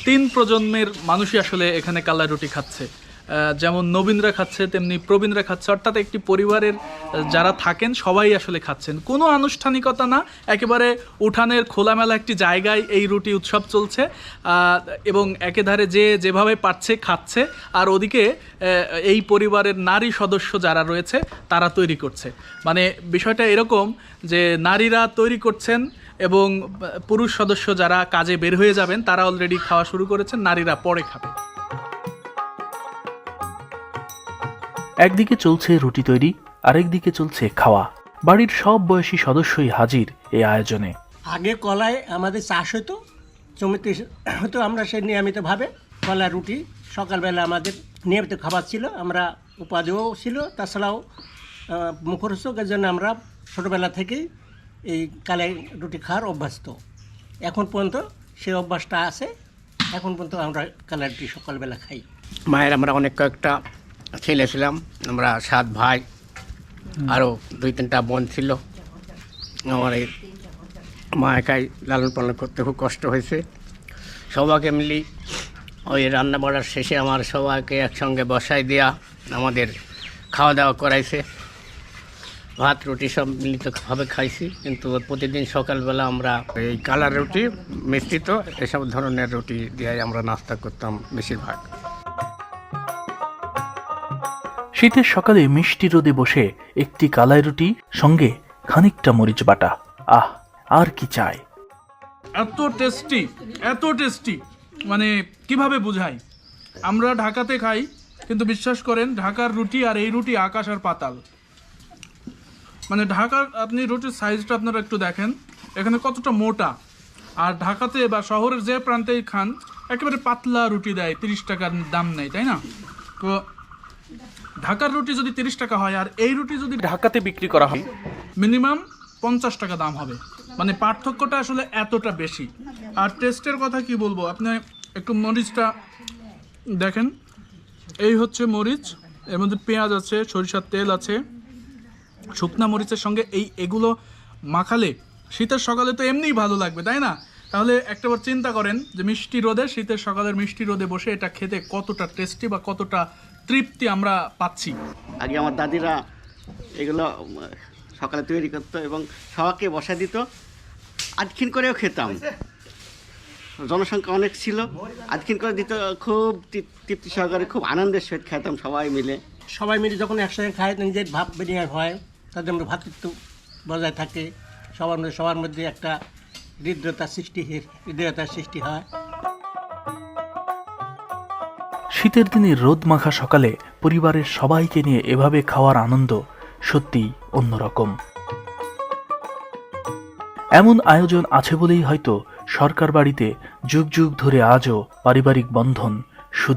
তিন প্রজন্মের মানুষই আসলে এখানে কালাই রুটি খাচ্ছে। যেমন নবীনরা খাচ্ছে তেমনি প্রবীণরা খাচ্ছে, অর্থাৎ একটি পরিবারের যারা থাকেন সবাই আসলে খাচ্ছেন। কোনো আনুষ্ঠানিকতা না, একেবারে উঠানের খোলামেলা একটি জায়গায় এই রুটি উৎসব চলছে এবং একেধারে যে যেভাবে পারছে খাচ্ছে, আর ওদিকে এই পরিবারের নারী সদস্য যারা রয়েছে তারা তৈরি করছে। মানে বিষয়টা এরকম যে নারীরা তৈরি করছেন এবং পুরুষ সদস্য যারা কাজে বের হয়ে যাবেন তারা অলরেডি খাওয়া শুরু করেছেন, নারীরা পরে খাবে। একদিকে চলছে রুটি তৈরি, আরেকদিকে চলছে খাওয়া। বাড়ির সব বয়সী সদস্যই হাজির এই আয়োজনে। আগে কলাই আমাদের চাষ হতো, জমিতে হতো, আমরা সেই নিয়মিতভাবে কলা রুটি সকালবেলা আমাদের নিয়মিত খাবার ছিল, আমরা উপাদেয় ছিল। তাছাড়াও মুখরোচকের জন্য আমরা ছোটোবেলা থেকেই এই কালাই রুটি খাওয়ার অভ্যস্ত। এখন পর্যন্ত সেই অভ্যাসটা আছে, এখন পর্যন্ত আমরা কালাই রুটি সকালবেলা খাই। মায়ের আমরা অনেক কয়েকটা ছেলে ছিলাম, আমরা 7 ভাই, আরও 2-3টা বোন ছিল। আমার এই মা একাই লালন পালন করতে খুব কষ্ট হয়েছে। সবাইকে মিলি ওই রান্না বাড়ার শেষে আমার সবাইকে একসঙ্গে বসাই দেওয়া, আমাদের খাওয়া দাওয়া করাইছে। ভাত রুটি সব মিলিতভাবে খাইছি, কিন্তু প্রতিদিন সকালবেলা আমরা এই কালার রুটি, মিশ্রিত এসব ধরনের রুটি দিয়ে আমরা নাস্তা করতাম বেশিরভাগ। শীতের সকালে মিষ্টি রোদে বসে একটি কালাই রুটি, সঙ্গে খানিকটা মরিচ বাটা, আহ আর কি চাই। এত টেস্টি, এত টেস্টি, মানে কিভাবে বুঝাই। আমরা ঢাকাতে খাই, কিন্তু বিশ্বাস করেন ঢাকার রুটি আর এই রুটি আকাশ আর পাতাল। মানে ঢাকার আপনি রুটির সাইজটা আপনারা একটু দেখেন, এখানে কতটা মোটা, আর ঢাকাতে বা শহরের যে প্রান্তেই খান একেবারে পাতলা রুটি দেয়, 30 টাকার দাম নেই, তাই না? তো ঢাকার রুটি যদি 30 টাকা হয় আর এই রুটি যদি ঢাকাতে বিক্রি করা হয় মিনিমাম 50 টাকা দাম হবে। মানে পার্থক্যটা আসলে এতটা বেশি। আর টেস্টের কথা কি বলবো, আপনি একটু মরিচটা দেখেন, এই হচ্ছে মরিচ, এর মধ্যে পেঁয়াজ আছে, সরিষার তেল আছে, শুকনা মরিচের সঙ্গে এগুলো মাখালে শীতের সকালে তো এমনিই ভালো লাগবে, তাই না? তাহলে একটাবার চিন্তা করেন যে মিষ্টি রোদে, শীতের সকালের মিষ্টি রোদে বসে এটা খেতে কতটা টেস্টি বা কতটা তৃপ্তি আমরা পাচ্ছি। আগে আমার দাদিরা এগুলো সকালে তৈরি করতো এবং সবাইকে বসা দিত, আধখিন করেও খেতাম। জনসংখ্যা অনেক ছিল, আধখিন করে দিত, খুব তৃপ্তি সহকারে খুব আনন্দের সহিত খেতাম সবাই মিলে। সবাই মিলে যখন একসাথে খায় নিজের ভাব বেরিয়ে হয়, তাদের মধ্যে ভ্রাতৃত্ব বজায় থাকে, সবার মধ্যে একটা হৃদয়তার সৃষ্টি হয়। শীতের দিনে রোদ মাখা সকালে পরিবারের সবাইকে নিয়ে এভাবে খাওয়ার আনন্দ সত্যিই অন্যরকম। এমন আয়োজন আছে বলেই হয়তো সরকার বাড়িতে যুগ যুগ ধরে আজও পারিবারিক বন্ধন